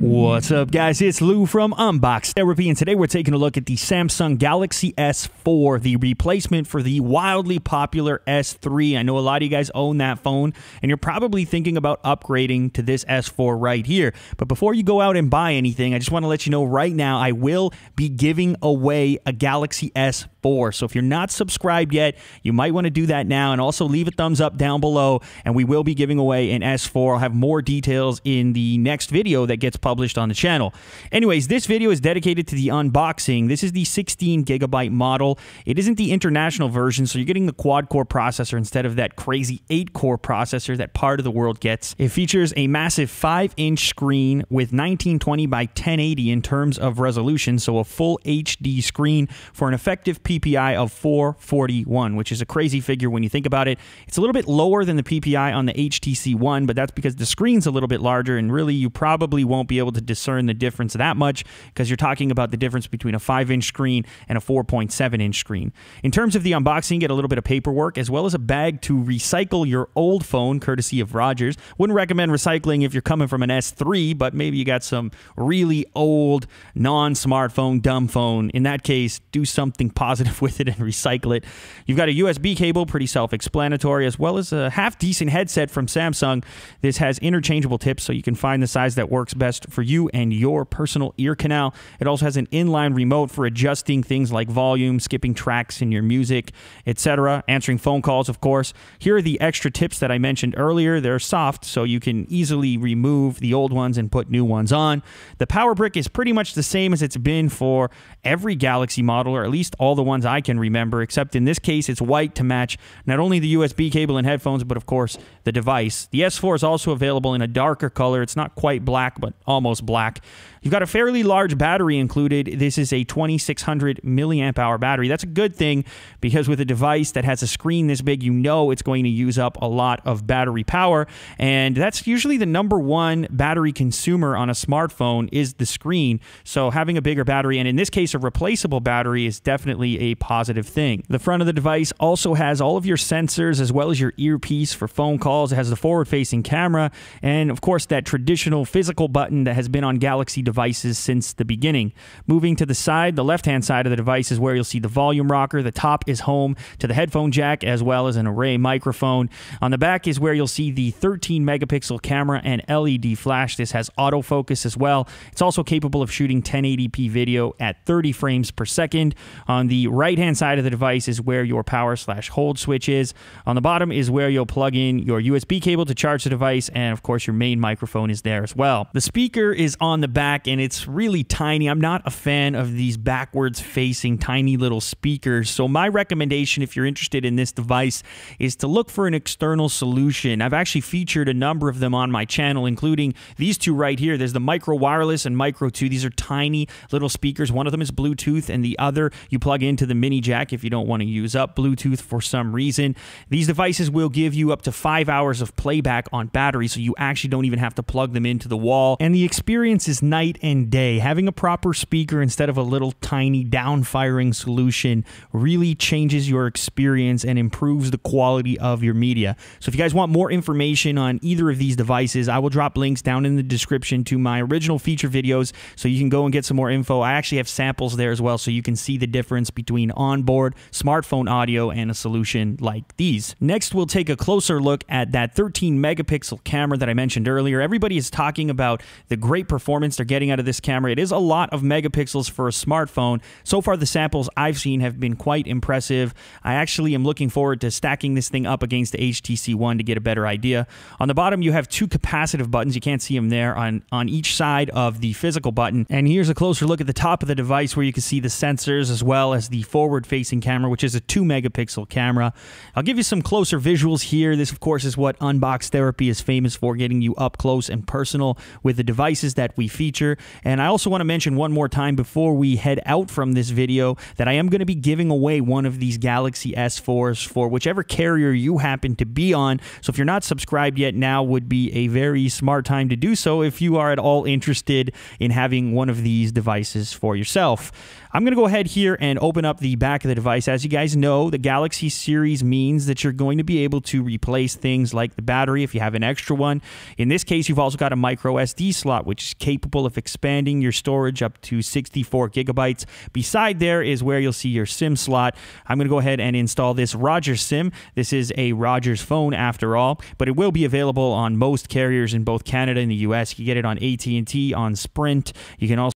What's up, guys? It's Lou from Unbox Therapy, and today we're taking a look at the Samsung Galaxy S4, the replacement for the wildly popular S3. I know a lot of you guys own that phone, and you're probably thinking about upgrading to this S4 right here. But before you go out and buy anything, I just want to let you know right now I will be giving away a Galaxy S4. So if you're not subscribed yet, you might want to do that now, and also leave a thumbs up down below, and we will be giving away an S4. I'll have more details in the next video that gets published on the channel. Anyways, this video is dedicated to the unboxing. This is the 16 gigabyte model. It isn't the international version, so you're getting the quad-core processor instead of that crazy 8-core processor that part of the world gets. It features a massive 5-inch screen with 1920 by 1080 in terms of resolution, so a full HD screen for an effective PPI of 441, which is a crazy figure when you think about it. It's a little bit lower than the PPI on the HTC One, but that's because the screen's a little bit larger, and really you probably won't be able to discern the difference that much because you're talking about the difference between a 5-inch screen and a 4.7-inch screen. In terms of the unboxing, you get a little bit of paperwork as well as a bag to recycle your old phone, courtesy of Rogers. Wouldn't recommend recycling if you're coming from an S3, but maybe you got some really old, non-smartphone, dumb phone. In that case, do something positive with it and recycle it. You've got a USB cable, pretty self-explanatory, as well as a half-decent headset from Samsung. This has interchangeable tips, so you can find the size that works best for you and your personal ear canal. It also has an inline remote for adjusting things like volume, skipping tracks in your music, etc., answering phone calls, of course. Here are the extra tips that I mentioned earlier. They're soft, so you can easily remove the old ones and put new ones on. The power brick is pretty much the same as it's been for every Galaxy model, or at least all the ones I can remember, except in this case it's white to match not only the USB cable and headphones, but of course the device. The S4 is also available in a darker color. It's not quite black, but almost black. You've got a fairly large battery included. This is a 2600 milliamp hour battery. That's a good thing because with a device that has a screen this big, you know it's going to use up a lot of battery power, and that's usually the #1 battery consumer on a smartphone is the screen. So having a bigger battery, and in this case a replaceable battery, is definitely a positive thing. The front of the device also has all of your sensors as well as your earpiece for phone calls. It has the forward-facing camera and of course that traditional physical button that has been on Galaxy devices since the beginning. Moving to the side, the left-hand side of the device is where you'll see the volume rocker. The top is home to the headphone jack as well as an array microphone. On the back is where you'll see the 13 megapixel camera and LED flash. This has autofocus as well. It's also capable of shooting 1080p video at 30 frames per second. On the right-hand side of the device is where your power/hold switch is. On the bottom is where you'll plug in your USB cable to charge the device, and of course your main microphone is there as well. The speaker is on the back and it's really tiny. I'm not a fan of these backwards facing tiny little speakers, so my recommendation if you're interested in this device is to look for an external solution. I've actually featured a number of them on my channel, including these two right here. There's the Micro Wireless and Micro 2. These are tiny little speakers. One of them is Bluetooth and the other you plug into the mini jack if you don't want to use up Bluetooth for some reason. These devices will give you up to 5 hours of playback on battery, so you actually don't even have to plug them into the wall, and the experience is nice and day. Having a proper speaker instead of a little tiny down-firing solution really changes your experience and improves the quality of your media. So if you guys want more information on either of these devices, I will drop links down in the description to my original feature videos so you can go and get some more info. I actually have samples there as well so you can see the difference between onboard smartphone audio and a solution like these. Next, we'll take a closer look at that 13 megapixel camera that I mentioned earlier. Everybody is talking about the great performance they're getting out of this camera. It is a lot of megapixels for a smartphone. So far, the samples I've seen have been quite impressive. I actually am looking forward to stacking this thing up against the HTC One to get a better idea. On the bottom, you have two capacitive buttons. You can't see them there on each side of the physical button. And here's a closer look at the top of the device where you can see the sensors as well as the forward-facing camera, which is a 2 megapixel camera. I'll give you some closer visuals here. This, of course, is what Unbox Therapy is famous for, getting you up close and personal with the devices that we feature. And I also want to mention one more time before we head out from this video that I am going to be giving away one of these Galaxy S4s for whichever carrier you happen to be on. So if you're not subscribed yet, now would be a very smart time to do so if you are at all interested in having one of these devices for yourself. I'm going to go ahead here and open up the back of the device. As you guys know, the Galaxy series means that you're going to be able to replace things like the battery if you have an extra one. In this case, you've also got a micro SD slot, which is capable of expanding your storage up to 64 gigabytes. Beside there is where you'll see your SIM slot. I'm going to go ahead and install this Rogers SIM. This is a Rogers phone after all, but it will be available on most carriers in both Canada and the US. You can get it on AT&T, on Sprint. You can also